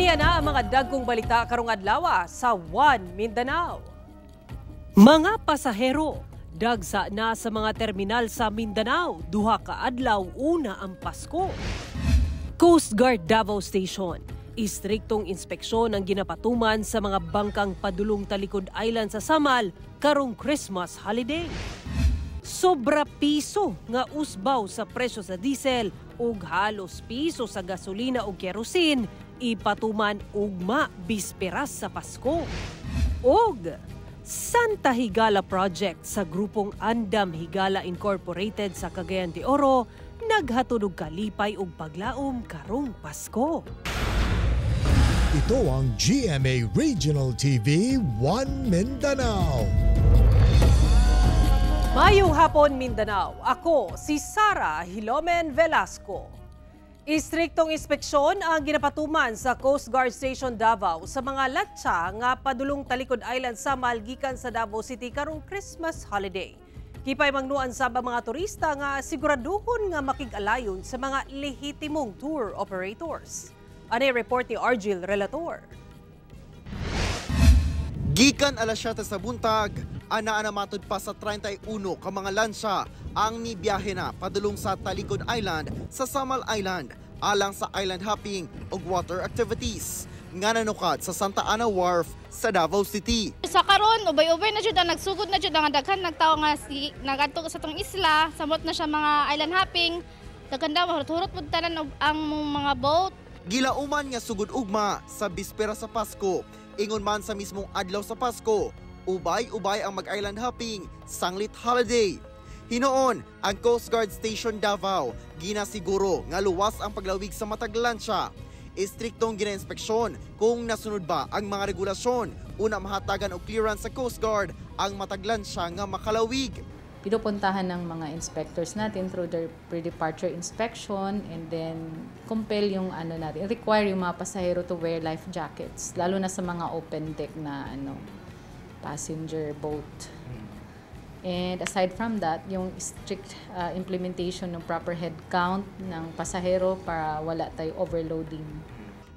Aniya na ang mga dagkong balita karong adlaw sa One Mindanao. Mga pasahero, dagsa na sa mga terminal sa Mindanao, duha ka adlaw una ang Pasko. Coast Guard Davao Station, istriktong inspeksyon ang ginapatuman sa mga bangkang padulong Talikod Island sa Samal karong Christmas holiday. Sobra piso nga usbaw sa presyo sa diesel ug halos piso sa gasolina ug kerosene ipatuman ugma bisperas sa Pasko. Og Santa Higala Project sa grupong Andam Higala Incorporated sa Cagayan de Oro naghatod og kalipay ug paglaom karong Pasko. Ito ang GMA Regional TV 1 Mindanao. Mayong hapon Mindanao, ako si Sara Hilomen Velasco. Istriktong inspeksyon ang ginapatuman sa Coast Guard Station Davao sa mga latsa nga padulong Talikod Island sa gikan sa Davao City karong Christmas holiday. Kipay mangnuan sa mga turista nga siguraduhon nga makig-alayon sa mga lehitimong tour operators. Anay report ni Argil Relator. Gikan alas 7 sa buntag, ana matod pa sa 31 ka mga lansa ang nibiyahe na padulong sa Talikod Island sa Samal Island alang sa island hopping ug water activities nga nanukad sa Santa Ana Wharf sa Davao City. Sa karon ubay-ubay na jud ang nagsugod na jud ang daghan nagtawo nga nagadto sa tong isla, samot na siya mga island hopping. Daghan daw hurot pud tanan ang mga boat. Gilauman nga sugod ugma sa bispera sa Pasko, ingon man sa mismong adlaw sa Pasko, ubay-ubay ang mag-island hopping sanglit holiday. Hinoon ang Coast Guard Station Davao ginasiguro nga luwas ang paglawig sa matag lansya. Istriktong ginainspeksyon kung nasunod ba ang mga regulasyon. Una mahatagan og clearance sa Coast Guard ang matag lansya nga makalawig. Pinupuntahan ng mga inspectors natin through their pre-departure inspection and then compel yung natin, require yung mga pasahero to wear life jackets, lalo na sa mga open deck na passenger boat. And aside from that, yung strict implementation ng proper head count ng pasahero para wala tayo overloading.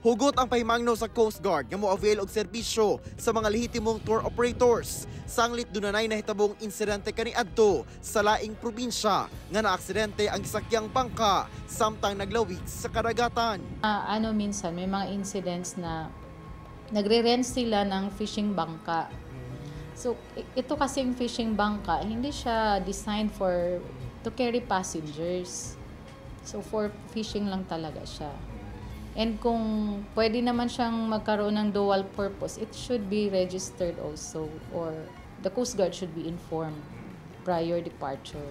Hugot ang pahimangno sa Coast Guard nga mo-avail og serbisyo sa mga lehitimong tour operators. Sanglit dunay nahitabong insidente kaniadto sa laing probinsya nga naaksidente ang gisakyang bangka samtang naglawig sa kadagatan. Minsan may mga incidents na nagre-rent sila ng fishing bangka. So ito kasing fishing bangka, hindi siya designed to carry passengers. So for fishing lang talaga siya. And kung pwede naman siyang magkaroon ng dual purpose, it should be registered also, or the Coast Guard should be informed prior departure.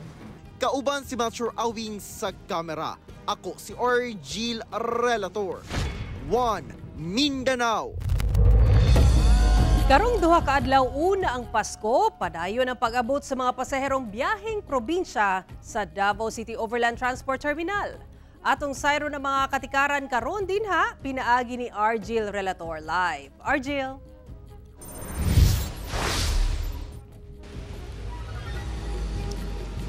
Kauban si Mature Awing sa kamera. Ako si Argil Relator. 1 Mindanao. Karong duha ka adlaw una ang Pasko, padayon ang pag-abot sa mga pasaherong biyaheng probinsya sa Davao City Overland Transport Terminal. Atong sayro ng mga katikaran karon din pinaagi ni Argil Relator live. Argil.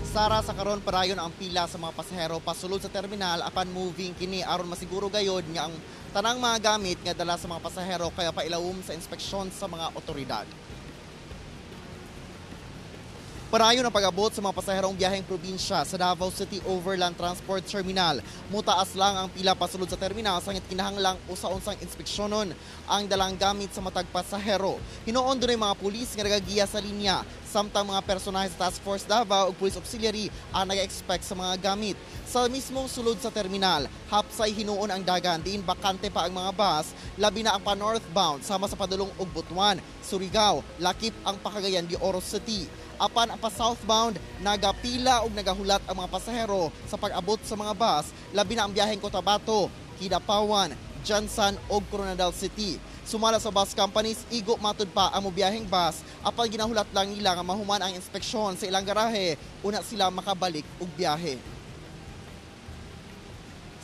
Sara, sa karon parayon ang pila sa mga pasahero pasulod sa terminal apan moving kini aron masiguro gayod nga ang tanang mga gamit nga dala sa mga pasahero kaya pailawom sa inspeksyon sa mga otoridad. Parayon ang pag-abot sa mga pasaherong biyaheng probinsya sa Davao City Overland Transport Terminal. Mutaas lang ang pila pasulod sa terminal sangit kinahanglang usa-unsang inspeksyonon ang dalang gamit sa matag pasahero. Hinoon dunay mga pulis nga nagagiya sa linya samtang mga personahe sa Task Force Davao ug Police Auxiliary ang nag-expect sa mga gamit. Sa mismong sulod sa terminal, hapsay hinuon ang dagan diin bakante pa ang mga bus, labi na ang pa-northbound sama sa padulong ug Butuan, Surigao, lakip ang Cagayan de Oro City. Apan ang pa-southbound, nagapila ug nagahulat ang mga pasahero sa pag-abot sa mga bus, labi na ang biyaheng Cotabato, Kidapawan, Jansan ug Coronadal City. Sumala sa bus companies, igo matud pa ang mobiyaheng bus, apan ginahulat lang nila nga mahuman ang inspeksyon sa ilang garahe, una sila makabalik og biyahe.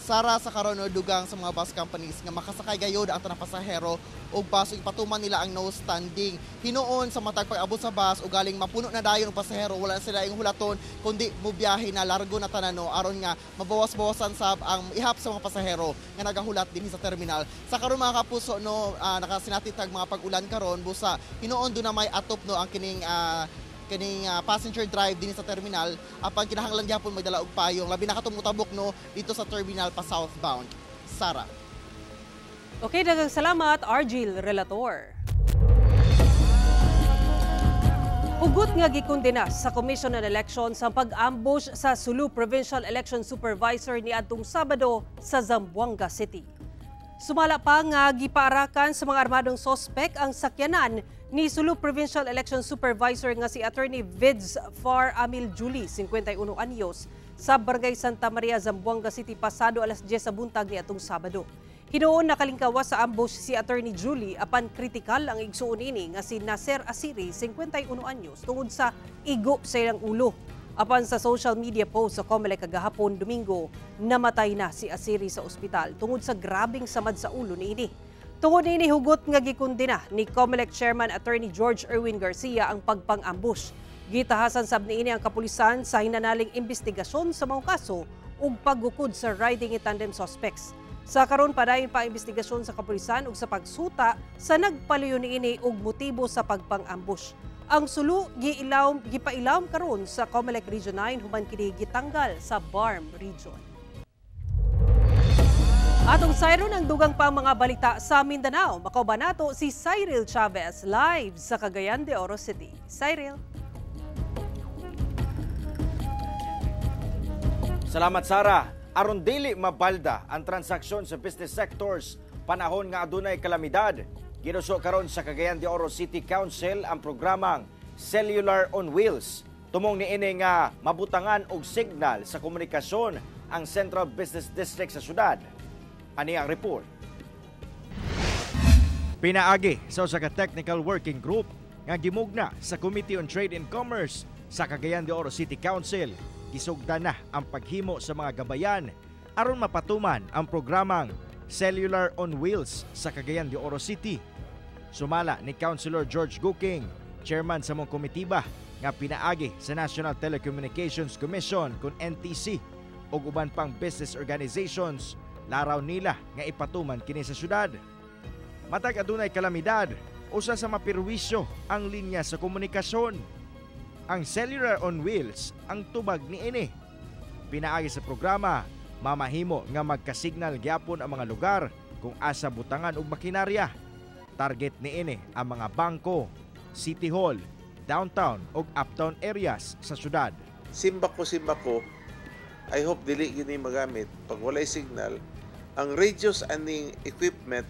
Sara sa karon dugang sa mga bus companies nga makasakay gayod ang tanang pasahero ug baso ipatuman nila ang no standing. Hinuon sa matag pag-abot sa bus ug galing mapuno na dayon ang pasahero, wala sila ing hulaton kundi mobiyahe na largo na tanano aron nga mabawas-bawasan sab ang ihap sa mga pasahero nga nagahulat din sa terminal. Sa karon mga kapuso nakasinati tag mga pag-ulan karon busa hinuon do na may atop ang kining passenger drive din sa terminal apan kinahanglan gyapon magdala og payong labi na katumutabok dito sa terminal pa southbound. Sara. Okay, daghang salamat Argil Relator. Hugot nga gikondena sa Commission on Elections ang pag-ambush sa Sulu Provincial Election Supervisor ni adtong Sabado sa Zamboanga City. Sumala pa nga gipaarakan sa mga armadong sospek ang sakyanan ni Sulu Provincial Election Supervisor nga si Attorney Vids Far Amil Julie, 51 anyos, sa Barangay Santa Maria, Zamboanga City pasado alas 10 sa buntag ni atong Sabado. Hinuon nakalingkawas sa ambush si Attorney Julie apan kritikal ang igsuon ini nga si Nasser Asiri, 51 anyos, tungod sa igo sa ilang ulo. Apan sa social media post sa COMELEC kagahapon Domingo, namatay na si Asiri sa ospital tungod sa grabing samad sa ulo niini. Tungod niini hugot nga gikondena ni COMELEC Chairman Attorney George Erwin Garcia ang pagpang-ambush. Gitahasan sab niini ang kapulisan sa hinanaling investigasyon sa mga kaso ug paggukod sa riding in tandem suspects. Sa karon padayon pa investigasyon sa kapulisan ug sa pagsuta sa nagpaluyo niini ug motibo sa pagpang-ambush. Ang sulo gipailawom karon sa COMELEC Region 9 human kini gitanggal sa BARM Region. Atong sayron ang dugang pang mga balita sa Mindanao. Makauban nato si Cyril Chavez live sa Cagayan de Oro City. Cyril. Salamat Sara. Aron dili mabalda ang transaksyon sa business sectors panahon nga adunay kalamidad. Ginuso karon sa Cagayan de Oro City Council ang programang Cellular on Wheels. Tumong niini nga mabutangan og signal sa komunikasyon ang Central Business District sa syudad. Ani ang report. Pinaagi sa usa ka technical working group nga gimugna sa Committee on Trade and Commerce sa Cagayan de Oro City Council. Gisugdan na ang paghimo sa mga gabayan aron mapatuman ang programang Cellular on Wheels sa Cagayan de Oro City. Sumala ni Councilor George Guking, chairman sa mong komitiba nga pinaagi sa National Telecommunications Commission kun NTC ug uban pang business organizations, laraw nila nga ipatuman kini sa syudad. Matag adunay kalamidad, usa sa mapirwisyo ang linya sa komunikasyon. Ang Cellular on Wheels ang tubag niini. Pinaagi sa programa, mamahimo nga magkasignal gyapon ang mga lugar kung asa butangan og makinarya. Target niini ang mga bangko, city hall, downtown ug uptown areas sa syudad. Simbako, I hope dili gini magamit pag walay signal. Ang radius aning equipment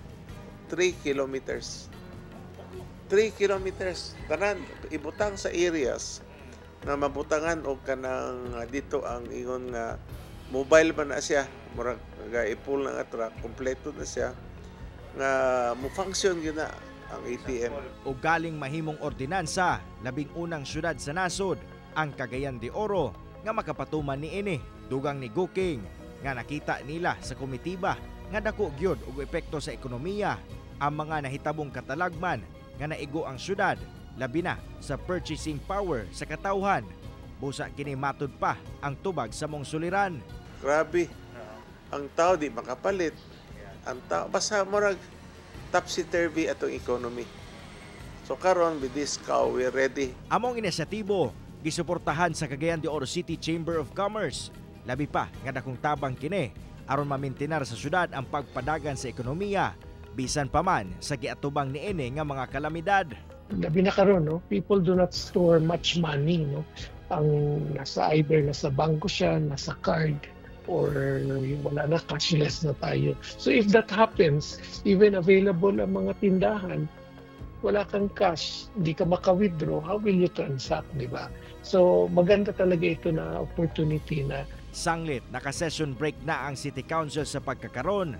3 kilometers. 3 kilometers tanan ibutang sa areas na mabutangan o kanang dito ang ingon nga mobile man na siya, murag ga-ipul na nga truck, kompleto na siya nga mo-function yun na ang ATM. O galing mahimong ordinansa, labing unang syudad sa nasod, ang Cagayan de Oro nga makapatuman niini. Dugang ni Guking nga nakita nila sa komitiba nga dako gyud og epekto sa ekonomiya ang mga nahitabong katalagman nga naigo ang syudad, labi na sa purchasing power sa katawhan. Busa kini matud pa ang tubag sa mong suliran. Grabe. Ang tao di makapalit. Ang tao basta murag topsy-turvy atong economy. So karon with this cow we ready. Among inisyatibo gisuportahan sa Cagayan de Oro City Chamber of Commerce. Labi pa nga dakong tabang kini aron mamintinar sa syudad ang pagpadagan sa ekonomiya bisan pa man sa giatubang niini nga mga kalamidad. Labi na karon, no? People do not store much money, no? Ang nasa bangko siya, nasa card, or wala na, cashless na tayo. So if that happens, even available ang mga tindahan, wala kang cash, hindi ka maka-withdraw, how will you transact, di ba? So maganda talaga ito na opportunity na. Sanglit, naka-session break na ang City Council sa pagkakaron.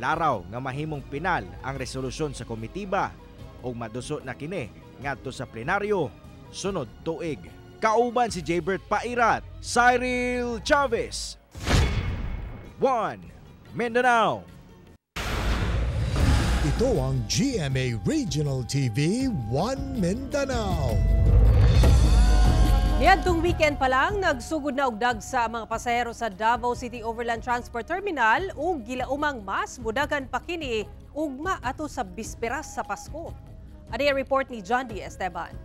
Laraw nga mahimong pinal ang resolusyon sa komitiba o maduso na kini ngadto sa plenaryo sunod tuig. Kauban si Jaybert Pairat, Cyril Chavez, 1 Mindanao. Ito ang GMA Regional TV 1 Mindanao. Niadtong weekend pa lang, nagsugod na og dagsa ang mga pasahero sa Davao City Overland Transport Terminal ug gilaumang mas mudagan pa kini ugma ato sa bisperas sa Pasko. Ani ang report ni John D. Esteban.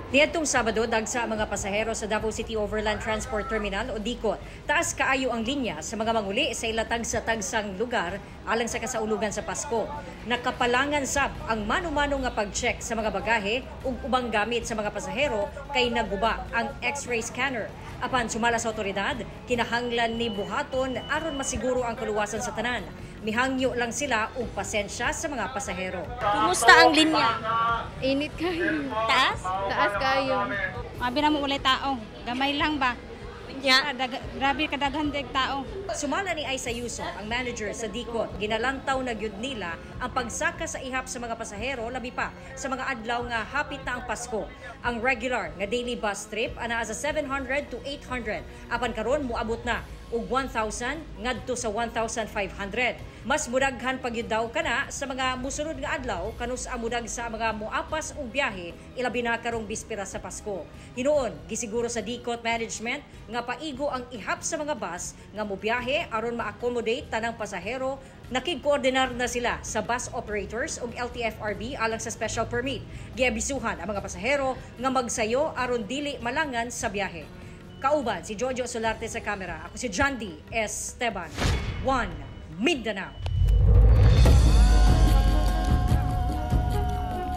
Niadtong Sabado, dagsa ang mga pasahero sa Davao City Overland Transport Terminal o DICOT. Taas kaayo ang linya sa mga manguli sa ilatag sa tagsang lugar alang sa kasaulugan sa Pasko. Nakapalangan sab ang mano-mano nga pag-check sa mga bagahe ug ubang gamit sa mga pasahero kay naguba ang X-ray scanner. Apan sumala sa otoridad, kinahanglan ni buhaton aron masiguro ang kaluwasan sa tanan. Mihangyo lang sila og pasensya sa mga pasahero. Kumusta ang linya? Init kayo. Taas? Taas kayo. Mabi na mo ulit tao. Gamay lang ba? Yeah. Grabe kadaghan dig tao. Sumala ni Aisa Yuso, ang manager sa DICOT, ginalantaw na gyud nila ang pagsaka sa ihap sa mga pasahero labi pa sa mga adlaw nga hapit na ang Pasko. Ang regular nga daily bus trip ana sa 700 to 800 apan karon moabot na og 1,000 ngadto sa 1,500. Mas mudaghan pa gyud daw kana sa mga musunod nga adlaw kanus amudag sa mga moapas og biyahe ilabi na karong bispera sa Pasko. Hinuon gisiguro sa DICOT management nga paigo ang ihap sa mga bus nga mobiyahe aron ma-accommodate tanang pasahero. Nakig-koordinar na sila sa bus operators ug LTFRB alang sa special permit. Giabisuhan ang mga pasahero nga magsayo aron dili malangan sa biyahe. Kauban si Jojo Solarte sa kamera. Ako si John D. Esteban. 1 Mindanao.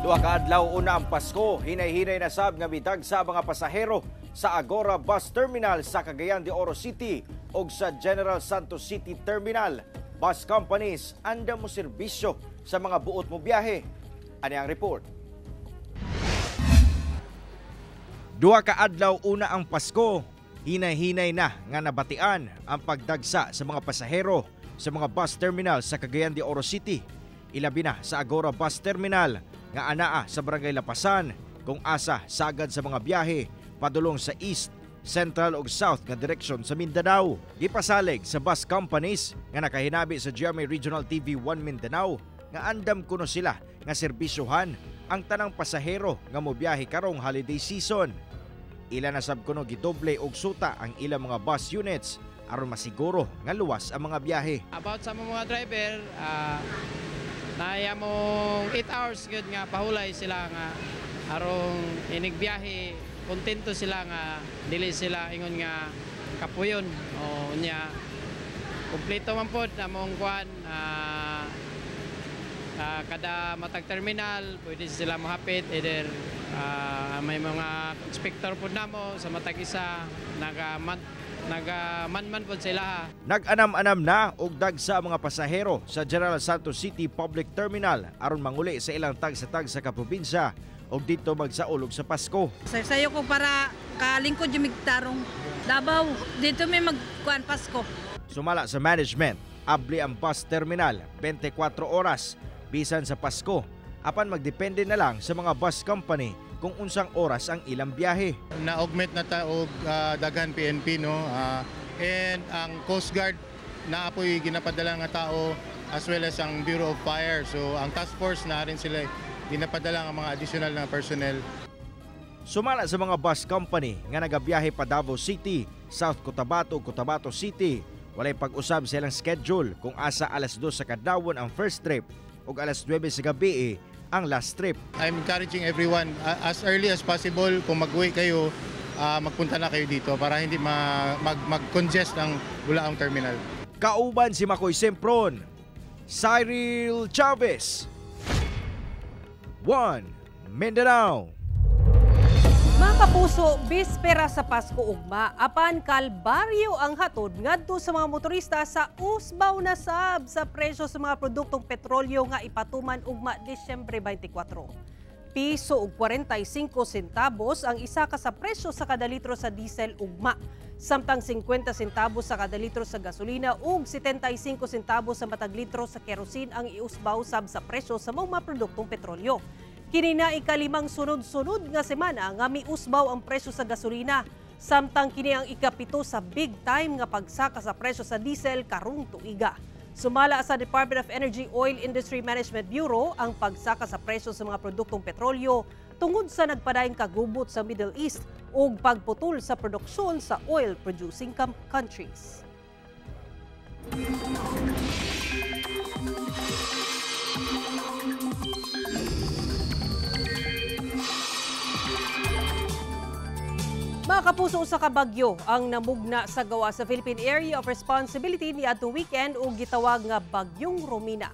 Duha ka adlaw una ang Pasko, hinay-hinay na sab nga bitag sa mga pasahero sa Agora Bus Terminal sa Cagayan de Oro City ug sa General Santos City Terminal. Bus companies andam mo serbisyo sa mga buot mo biyahe. Ani ang report. Duha ka adlaw una ang Pasko, hinay-hinay na nga nabatian ang pagdagsa sa mga pasahero sa mga bus terminal sa Cagayan de Oro City. Ilabi na sa Agora Bus Terminal nga anaa sa Barangay Lapasan kung asa sagad sa mga biyahe padulong sa East, Central ug South nga direksyon sa Mindanao. Gipasalig sa bus companies nga nakahinabi sa GMA Regional TV 1 Mindanao nga andam kuno sila nga serbisyohan ang tanang pasahero nga mobiyahe karong holiday season. Ila na sab kuno gidoble og suta ang ilang mga bus units aron masiguro nga luwas ang mga biyahe. About sa mga driver, naya mong 8 hours good nga pahulay sila nga aron inigbiyahe, kontento sila nga dili sila ingon nga kapuyon o unya kompleto man pod among kuan kada matag terminal pwede sila mahapit either may mga inspector po namo sa matag isa nagaman po sila. Nag-anam-anam na og dagsa mga pasahero sa General Santos City Public Terminal aron manguli sa ilang tag sa kaprobinsya og dito magsaulog sa Pasko. Sayo ko para kalingkod yung migtarong Davao. Dito may magkuan Pasko. Sumala sa management, abli ang bus terminal 24 oras bisan sa Pasko. Apan magdepende na lang sa mga bus company kung unsang oras ang ilang biyahe. Na-augment na ta og daghan PNP no and ang Coast Guard na apoy ginapadala nga tao as well as ang Bureau of Fire. So ang task force na rin sila ginapadala nga mga additional na personnel. Sumala sa mga bus company nga nagabiyahe pa Davao City, South Cotabato ug Cotabato City, walay pag-usab sa ilang schedule kung asa alas 2 sa kadlawon ang first trip ug alas 9 sa gabi ang last trip. I'm encouraging everyone as early as possible kung mag-uwi kayo, magpunta na kayo dito para hindi mag-congest ang Bulaang Terminal. Kauban si Makoy Sempron, Cyril Chavez, 1 Mindanao. Mga kapuso, bispera sa Pasko ugma, apan kalbaryo ang hatod ngadto sa mga motorista sa usbaw na sab sa presyo sa mga produktong petrolyo nga ipatuman ugma Disyembre 24. Piso ug 45 centavos ang isa ka sa presyo sa kada litro sa diesel ugma, samtang 50 centavos sa kada litro sa gasolina ug 75 centavos sa matag litro sa kerosene ang iusbaw sab sa presyo sa mga produktong petrolyo. Kini na ikalimang sunod-sunod nga semana nga miusbaw ang presyo sa gasolina. Samtang kini ang ikapito sa big time nga pagsaka sa presyo sa diesel karong tuiga. Sumala sa Department of Energy Oil Industry Management Bureau ang pagsaka sa presyo sa mga produktong petrolyo tungod sa nagpadayong kagubot sa Middle East ug pagputol sa produksyon sa oil-producing countries. Mga kapuso, usa ka bagyo ang namugna sa gawa sa Philippine Area of Responsibility niadtong weekend ug gitawag nga Bagyong Romina.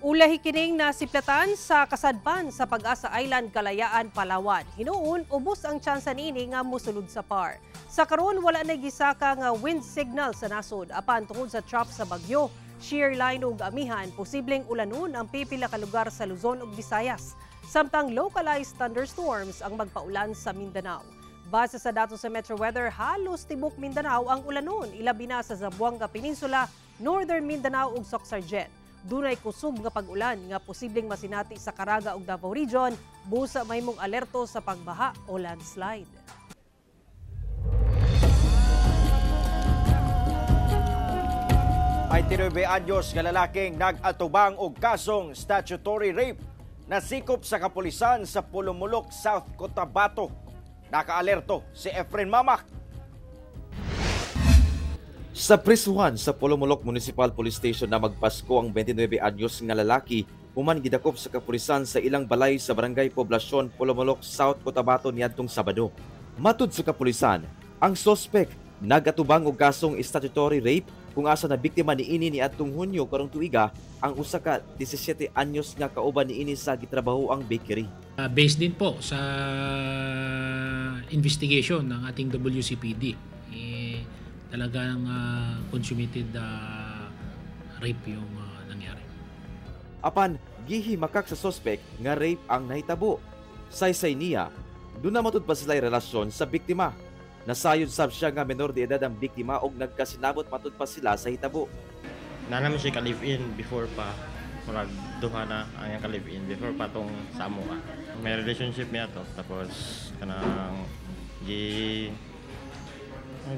Ulahi kining nasiplatan sa kasadpan sa Pag-asa Island, Kalayaan, Palawan. Hinuon ubos ang tsansa niini nga mosulod sa PAR. Sa karon wala na gisaka nga wind signal sa nasod apan tungod sa trough sa bagyo, shear line ug amihan, posibleng ulanon ang pipila ka lugar sa Luzon ug Visayas. Samtang localized thunderstorms ang magpaulan sa Mindanao. Base sa datos sa Metro Weather, halos tibok Mindanao ang ulanon, ilabi na sa Zamboanga Peninsula, Northern Mindanao ug Soxargen. Dunay kusog nga pag-ulan nga posibleng masinati sa Caraga ug Davao Region, busa mahimong alerto sa pagbaha o landslide. May 19 anyos nga lalaking nag-atubang og kasong statutory rape nasikop sa kapulisan sa Pulumulok, South Cotabato. Naka-alerto si Efren Mamak. Sa prisuhan sa Pulumulok Municipal Police Station na magpasko ang 29 anyos nga lalaki human gidakop sa kapulisan sa ilang balay sa Barangay Poblasyon, Pulumulok, South Cotabato niadtong Sabado. Matud sa kapulisan, ang suspect nagatubang og kasong statutory rape kung asa na biktima niini niadtong Hunyo karong tuiga ang usa ka 17 anyos nga kauban niini sa gitrabaho ang bakery. Based din po sa investigation ng ating WCPD, talagang consummated rape yung nangyari. Apan gihimakak sa suspect nga rape ang nahitabo. Saysay niya, doon na matud pa sila relasyon sa biktima. Nasayod sab siya nga menor de edad ang biktima og nagkasinabot matud pa sila sa hitabo. Naman siya ka-live-in before pa, murag duha na ang ka-live-in before pa tong sa amo. May relationship niya to, tapos kanang I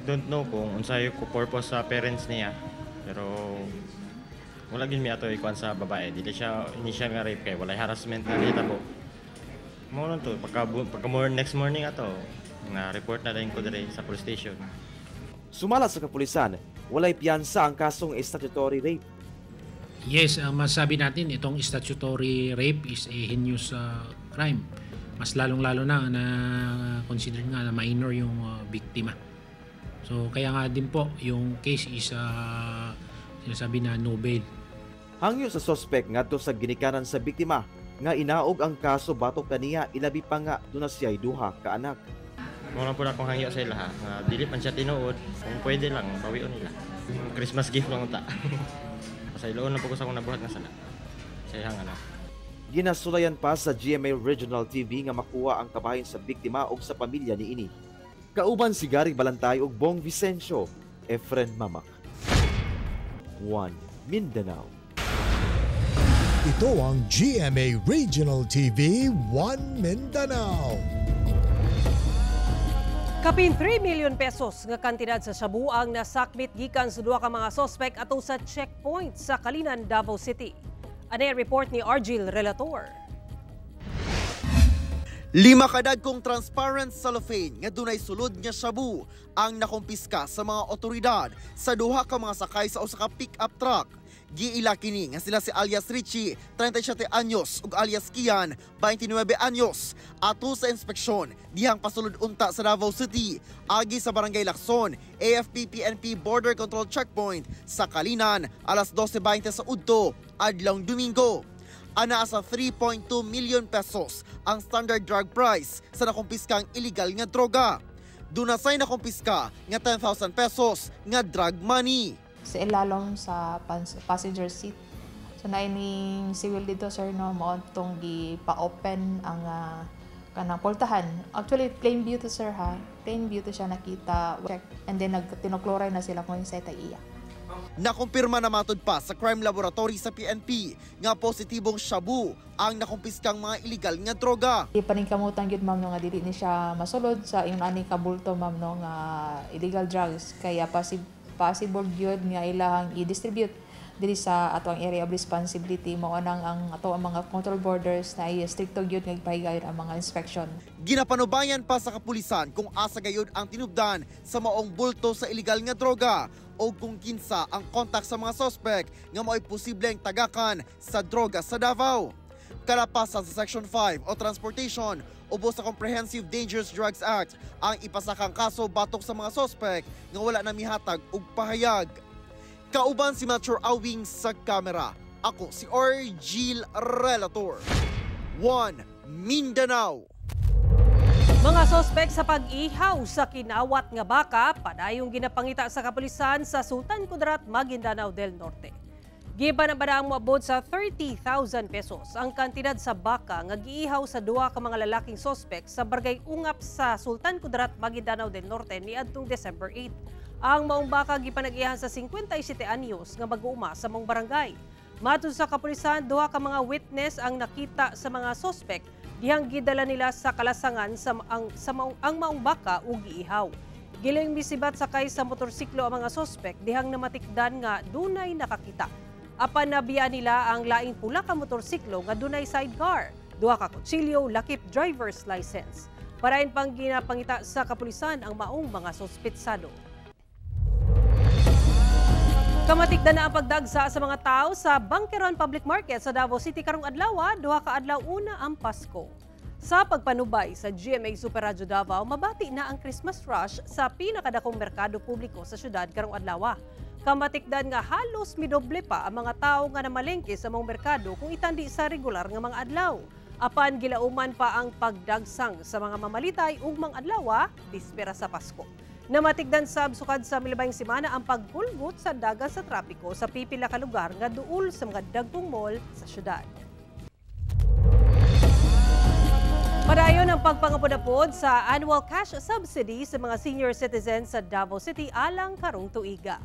don't know kung unsay ko purpose sa parents niya, pero wala gid mi ato ikuan sa babae. Dili siya initial nga rape kay walay harassment na hitabo. Mo lang to pagka next morning ato nga report na din ko dire sa police station. Sumala sa kapulisan, walay piyansa ang kasong statutory rape. Yes, masabi natin itong statutory rape is a heinous crime. Mas lalong-lalo na consider nga na minor yung biktima. So kaya nga din po yung case is sinasabi na no bail. Hangyo sa suspect ngadto sa ginikanan sa biktima nga inaog ang kaso batok kaniya ilabi pa nga doon na siya'y duha ka anak. Muna po na akong hangyo sa ila nga dili man siya tinuod, kung pwede lang bawion nila. Christmas gift lang unta. Pasayloon na po ko sa akong nabuhat nga sala. Sayang anak. Ginasulayan pa sa GMA Regional TV nga makuha ang kabahin sa biktima o sa pamilya ni ini. Kauban si Gary Balantay ug Bong Vicencio, Efren Mamak. 1 Mindanao. Ito ang GMA Regional TV 1 Mindanao. Kapin 3 million pesos nga kantidad sa shabu ang nasakmit gikan sa duha ka mga suspect ato sa checkpoint sa Kalinan, Davao City. Ano report ni Argil Relator? 5 kadagkong transparent cellophane nga dunay sulod nga shabu ang nakumpiska sa mga otoridad sa duha ka mga sakay sa usa ka pick-up truck. Giila kini nga sila si alias Richie, 37 anyos ug alias Kian, 29 anyos. Ato sa inspeksyon dihang pasulod unta sa Davao City, agi sa Barangay Lacson, AFP-PNP Border Control Checkpoint sa Kalinan, alas 12:20 sa udto, adlawng Domingo. Ana sa 3.2 million pesos ang standard drug price sa nakumpiskang illegal nga droga. Dunasay nakumpiska nga 10,000 pesos nga drug money. Sa ilalom sa passenger seat. So na ining civil dito sir no mo tong gipa-open ang kanang pultahan. Actually plain view to sir ha. Plain view to siya nakita check and then tinokloray na sila kung insay tay iya. Nakumpirma na matud pa sa crime laboratory sa PNP nga positibong shabu ang nakumpiskang mga illegal nga droga. Di pa rin kamutan yun ma'am no, nga dili ni siya masulod sa yung ani kabulto ma'am no, nga illegal drugs kaya possible yun nga ilahang i-distribute dili sa ato ang area of responsibility mao nang ang ato ang mga control borders na i-stricto gyud nga ipahigayon ang mga inspection. Ginapanubayan pa sa kapulisan kung asa gayud ang tinubdan sa maong bulto sa illegal nga droga o kung kinsa ang kontak sa mga suspect nga mao'y posibleng tagakan sa droga sa Davao. Kalapasan sa Section 5 o Transportation ubos sa Comprehensive Dangerous Drugs Act ang ipasakang kaso batok sa mga suspect nga wala na mihatag og pahayag. Kauban si Metro Awing sa kamera. Ako si Orgil Relator. 1 Mindanao. Mga sospek sa pag-ihaw sa kinawat nga baka padayong ginapangita sa kapulisan sa Sultan Kudarat, Maguindanao del Norte. Giban ang badaang moabot sa 30,000 pesos ang kantidad sa baka nga giihaw sa duha ka mga lalaking sospek sa Barangay Ungap sa Sultan Kudarat, Maguindanao del Norte niadtong December 8. Ang maong baka gipanag-iyahan sa 57 anyos nga mag-uuma sa maong barangay. Matod sa kapulisan, duha ka mga witness ang nakita sa mga sospek dihang gidala nila sa kalasangan ang maong baka ug giihaw. Giling misibat sakay sa motorsiklo ang mga sospek dihang namatikdan nga dunay nakakita. Apan nabiya nila ang laing pula ka motorsiklo nga dunay sidecar, duha ka kutsilyo, lakip driver's license. Parain pang ginapangita sa kapulisan ang maong mga sospetsado. Kamatikdan na ang pagdagsa sa mga tao sa Bangkeron Public Market sa Davao City karong adlaw, duha ka adlaw una ang Pasko. Sa pagpanubay sa GMA Super Radio Davao, mabati na ang Christmas rush sa pinakadakong merkado publiko sa syudad karong adlaw. Kamatikdan nga halos midoble pa ang mga tao nga namalengke sa mga merkado kung itandi sa regular nga mga adlaw. Apan gilauman pa ang pagdagsang sa mga mamalitay ug mga adlaw bispera sa Pasko. Namatigdan sab sukad sa milabayng semana ang pagpulbot sa dagat sa trapiko sa pipila ka lugar nga duol sa mga dagkong mall sa syudad. Padayon ang pagpangapod-apod sa annual cash subsidy sa mga senior citizens sa Davao City alang karong tuiga.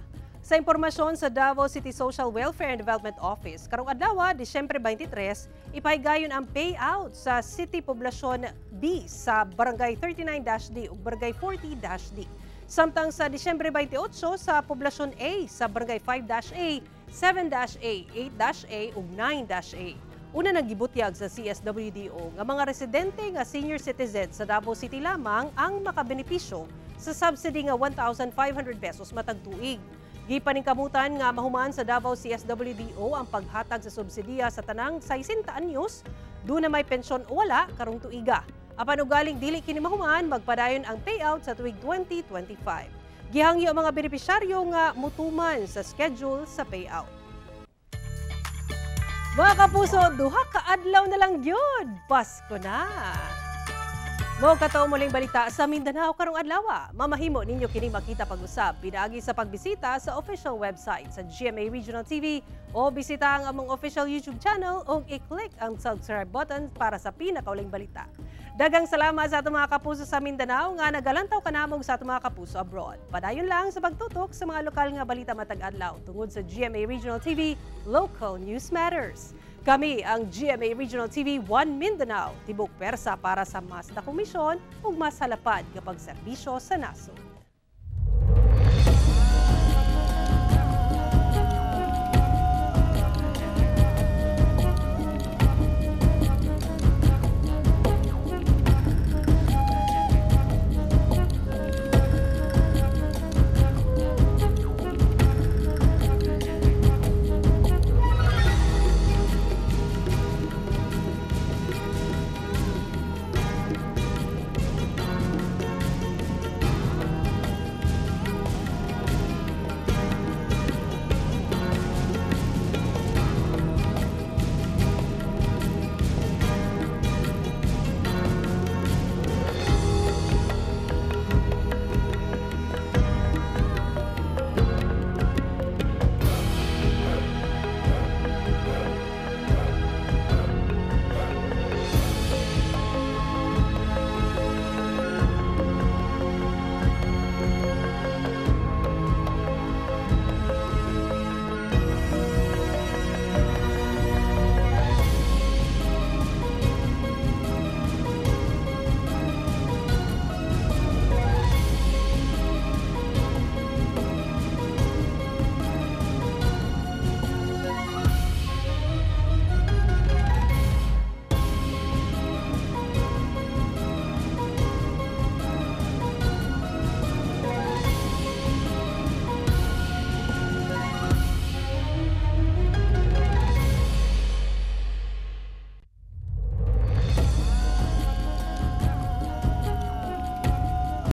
Sa impormasyon sa Davao City Social Welfare and Development Office, karong adlaw, Disyembre 23, ipahigayon ang payout sa City Poblasyon B sa Barangay 39-D ug Barangay 40-D. Samtang sa Disyembre 28 sa Poblasyon A sa Barangay 5-A, 7-A, 8-A ug 9-A. Una nagibutyag sa CSWDO nga mga residente nga senior citizens sa Davao City lamang ang makabenepisyo sa subsidy nga 1,500 pesos matag tuig. Gipaningkamutan nga mahuman sa Davao CSWDO ang paghatag sa subsidiya sa tanang 60 anyos, doon na may pensyon o wala karong tuiga. Apan ugaling dili kini mahuman, magpadayon ang payout sa tuig 2025. Gihangyo ang mga benepisyaryo nga mutuman sa schedule sa payout. Mga kapuso, duha ka adlaw na lang yun. Pasko na! Mo kataw muling balita sa Mindanao karong adlaw. Mamahimo ninyo kini makita pag-usab pinaagi sa pagbisita sa official website sa GMA Regional TV o bisita ang among official YouTube channel o i-click ang subscribe button para sa pinakauling balita. Dagang salamat sa atong mga kapuso sa Mindanao nga nagalantaw kanamong sa atong mga kapuso abroad. Padayon lang sa pagtutok sa mga lokal nga balita matag adlaw tungod sa GMA Regional TV, Local News Matters. Kami ang GMA Regional TV 1 Mindanao, tibok persa para sa mas na komisyon ug mas halapad nga pagserbisyo sa nasod.